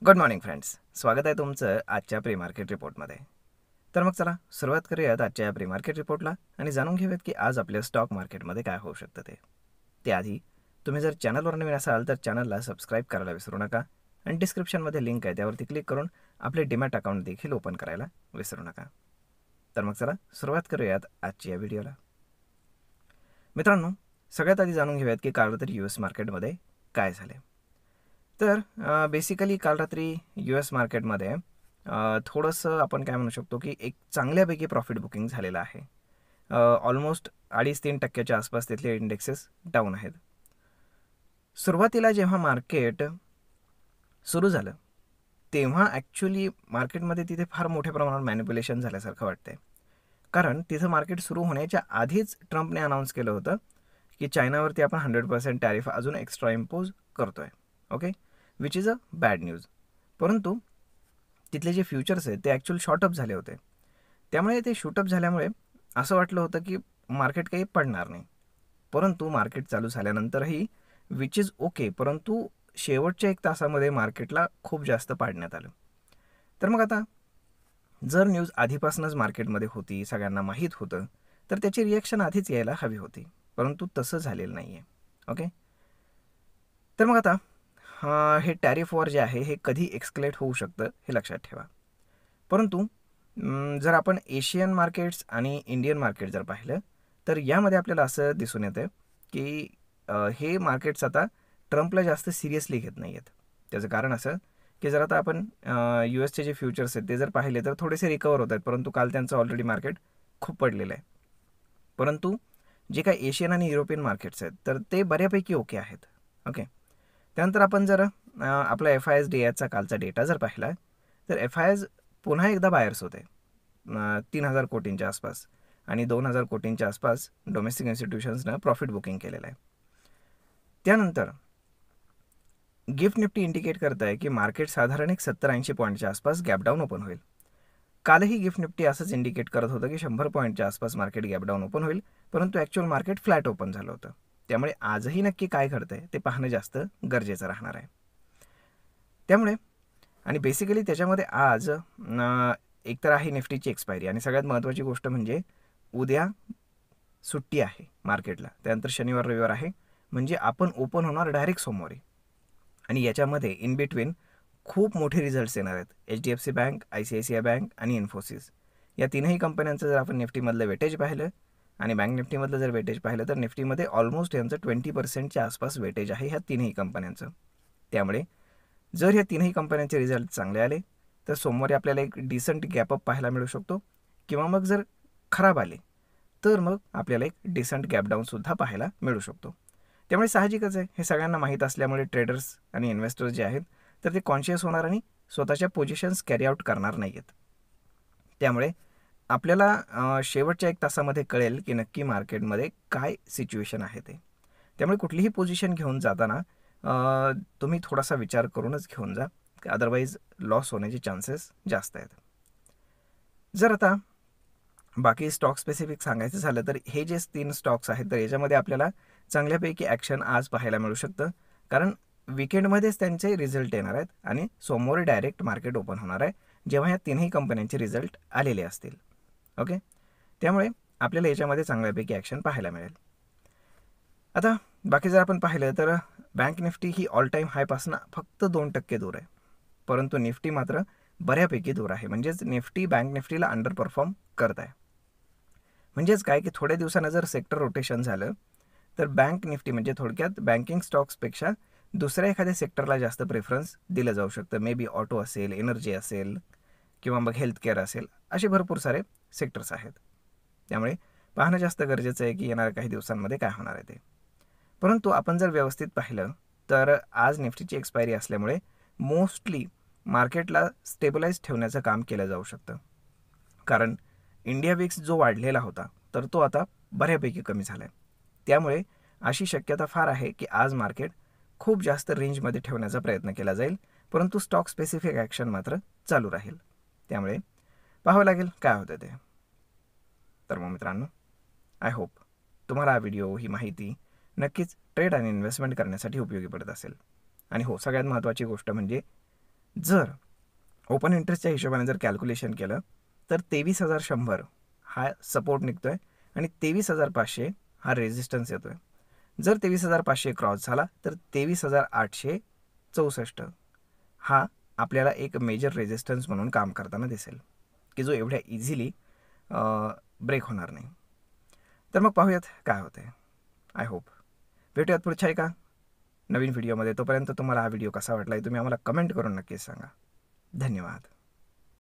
Good morning friends, स्वागत आहे तुमचं आजच्या प्री मार्केट रिपोर्टमध्ये. तर मग चला सुरुवात करूयात आजच्या या प्री मार्केट रिपोर्टला आणि जाणून घेऊयात की आज आपल्या स्टॉक मार्केटमध्ये काय होऊ शकतं ते. त्याआधी तुम्ही जर चॅनलवर नवीन असाल तर चॅनलला सबस्क्राईब करायला विसरू नका आणि डिस्क्रिप्शनमध्ये लिंक आहे त्यावरती क्लिक करून आपले डीमॅट अकाउंट देखील ओपन करायला विसरू नका. तर मग चला सुरुवात करूयात आजच्या या व्हिडिओला. मित्रांनो, सगळ्यात आधी जाणून घेऊयात की काल रात्री US मार्केटमध्ये काय झाले. तर बेसिकली काल रात्री US मार्केटमध्ये थोडंसं आपण काय म्हणू शकतो की एक चांगल्यापैकी प्रॉफिट बुकिंग झालेलं आहे. ऑलमोस्ट 2.5-3% आसपास तिथले इंडेक्सेस डाऊन आहेत. सुरुवातीला जेव्हा मार्केट सुरू झालं तेव्हा ॲक्च्युली मार्केटमध्ये तिथे फार मोठ्या प्रमाणात मॅनिप्युलेशन झाल्यासारखं वाटतंय. कारण तिथं मार्केट सुरू होण्याच्या आधीच ट्रम्पने अनाऊन्स केलं होतं की चायनावरती आपण 100% टॅरिफ अजून एक्स्ट्रा इम्पोज करतोय. Okay, which is a bad news. परंतु तिथले जे फ्युचर्स आहेत ते ॲक्च्युअल शॉर्टअप झाले होते. त्यामुळे ते शूटअप झाल्यामुळे असं वाटलं होतं की मार्केट काही पडणार नाही. परंतु मार्केट चालू झाल्यानंतरही विच इज ओके, परंतु शेवटच्या 1 तासामध्ये मार्केटला खूप जास्त पाडण्यात आलं. तर मग आता जर न्यूज आधीपासूनच मार्केटमध्ये होती, सगळ्यांना माहीत होतं, तर त्याची रिॲक्शन आधीच यायला हवी होती. परंतु तसं झालेलं नाही आहे. ओके, तर मग आता हे टॅरिफ वॉर जे आहे हे कधी एक्स्कलेट होऊ शकतं हे लक्षात ठेवा. परंतु जर आपण एशियन मार्केट्स आणि इंडियन मार्केट जर पाहिलं तर यामध्ये आपल्याला असं दिसून येतं की हे मार्केट्स आता ट्रम्पला जास्त सिरियसली घेत नाही आहेत. त्याचं कारण असं की जर आता आपण US जे फ्युचर्स आहेत ते जर पाहिले तर थोडेसे रिकवर होत आहेत, परंतु काल त्यांचं ऑलरेडी मार्केट खूप पडलेलं आहे. परंतु जे काही एशियन आणि युरोपियन मार्केट्स आहेत तर ते बऱ्यापैकी ओके आहेत. ओके, त्यानंतर आपण जर आपला FIS-DIAचा कालचा डेटा जर पाहिला तर FIS पुन्हा एकदा बायर्स होते 3,000 कोटींच्या आसपास आणि 2,000 कोटींच्या आसपास डोमेस्टिक इन्स्टिट्यूशन्सनं प्रॉफिट बुकिंग केलेलं आहे. त्यानंतर गिफ्ट निफ्टी इंडिकेट करत आहे की मार्केट साधारण एक 70-80 पॉईंटच्या आसपास गॅप डाऊन ओपन होईल. कालही गिफ्ट निफ्टी असंच इंडिकेट करत होतं की 100 पॉईंटच्या आसपास मार्केट गॅप डाऊन ओपन होईल, परंतु ॲक्च्युअल मार्केट फ्लॅट ओपन झालं होतं. त्यामुळे आजही नक्की काय घडतंय ते पाहणं जास्त गरजेचं राहणार आहे. त्यामुळे आणि बेसिकली त्याच्यामध्ये आज एकतर आहे निफ्टीची एक्सपायरी आणि सगळ्यात महत्त्वाची गोष्ट म्हणजे उद्या सुट्टी आहे मार्केटला. त्यानंतर शनिवार रविवार आहे, म्हणजे आपण ओपन होणार डायरेक्ट सोमवारी. आणि याच्यामध्ये इन बिटवीन खूप मोठे रिझल्ट्स येणार आहेत. HDFC बँक, ICICI बँक आणि इन्फोसिस या तीनही कंपन्यांचं जर आपण निफ्टीमधलं वेटेज पाहिलं आणि बँक निफ्टीमधलं जर वेटेज पाहिलं तर निफ्टीमध्ये ऑलमोस्ट यांचं 20%च्या आसपास वेटेज आहे ह्या तीनही कंपन्यांचं. त्यामुळे जर ह्या तीनही कंपन्यांचे रिझल्ट चांगले आले तर सोमवारी आपल्याला एक डिसंट गॅपअप पाहायला मिळू शकतो, किंवा मग जर खराब आले तर मग आपल्याला एक डिसंट गॅपडाऊनसुद्धा पाहायला मिळू शकतो. त्यामुळे साहजिकच आहे, हे सगळ्यांना माहीत असल्यामुळे ट्रेडर्स आणि इन्व्हेस्टर्स जे आहेत तर ते कॉन्शियस होणार आणि स्वतःच्या पोझिशन्स कॅरी आउट करणार नाही आहेत. त्यामुळे आपल्याला शेवटच्या 1 तासामध्ये कळेल की नक्की मार्केटमध्ये काय सिच्युएशन आहे ते. त्यामुळे कुठलीही पोझिशन घेऊन जाताना तुम्ही थोडासा विचार करूनच घेऊन जा, अदरवाईज लॉस होण्याचे चान्सेस जास्त आहेत. जर आता बाकी स्टॉक स्पेसिफिक सांगायचं झालं तर हे जे 3 स्टॉक्स आहेत तर याच्यामध्ये आपल्याला चांगल्यापैकी ॲक्शन आज पाहायला मिळू शकतं, कारण विकेंडमध्येच त्यांचे रिझल्ट येणार आहेत आणि सोमवारी डायरेक्ट मार्केट ओपन होणार आहे जेव्हा ह्या तीनही कंपन्यांचे रिझल्ट आलेले असतील. ओके, त्यामुळे आपल्याला याच्यामध्ये चांगल्यापैकी ॲक्शन पाहायला मिळेल. आता बाकी जर आपण पाहिलं तर बँक निफ्टी ही ऑल टाईम हायपासून फक्त 2% दूर आहे, परंतु निफ्टी मात्र बऱ्यापैकी दूर आहे. म्हणजेच निफ्टी बँक निफ्टीला अंडर परफॉर्म करत आहे. म्हणजेच काय की थोड्या दिवसानं जर सेक्टर रोटेशन झालं तर बँक निफ्टी म्हणजे थोडक्यात बँकिंग स्टॉक्सपेक्षा दुसऱ्या एखाद्या सेक्टरला जास्त प्रेफरन्स दिलं जाऊ शकतं. मे बी ऑटो असेल, एनर्जी असेल, किंवा मग हेल्थकेअर असेल, असे भरपूर सारे सेक्टर्स आहेत. त्यामुळे पाहणं जास्त गरजेचं आहे की येणाऱ्या काही दिवसांमध्ये काय होणार आहे ते. परंतु आपण जर व्यवस्थित पाहिलं तर आज निफ्टीची एक्सपायरी असल्यामुळे मोस्टली मार्केटला स्टेबलाइज ठेवण्याचं काम केलं जाऊ शकतं. कारण इंडिया विक्स जो वाढलेला होता तर तो आता बऱ्यापैकी कमी झाला आहे. त्यामुळे अशी शक्यता फार आहे की आज मार्केट खूप जास्त रेंजमध्ये ठेवण्याचा प्रयत्न केला जाईल, परंतु स्टॉक स्पेसिफिक ॲक्शन मात्र चालू राहील. त्यामुळे पाहावं लागेल काय होतं ते. तर मग मित्रांनो, आय होप तुम्हाला हा व्हिडिओ, ही माहिती नक्कीच ट्रेड आणि इन्व्हेस्टमेंट करण्यासाठी उपयोगी पडत असेल. आणि हो, सगळ्यात महत्त्वाची गोष्ट म्हणजे जर ओपन इंटरेस्टच्या हिशोबाने जर कॅल्क्युलेशन केलं तर 23,100 हा सपोर्ट निघतो आहे आणि 23,500 हा रेजिस्टन्स येतो आहे. जर 23,500 क्रॉस झाला तर 23,864 हा आपल्याला एक मेजर रेजिस्टन्स म्हणून काम करताना दिसेल की जो एवढ्या इझिली ब्रेक होणार नाही. तर मग पाहूयात काय होते. आय होप भेटूयात पुढच्या एका नवीन व्हिडिओमध्ये. तोपर्यंत तुम्हाला हा व्हिडिओ कसा वाटला हे तुम्ही आम्हाला कमेंट करून नक्कीच सांगा. धन्यवाद.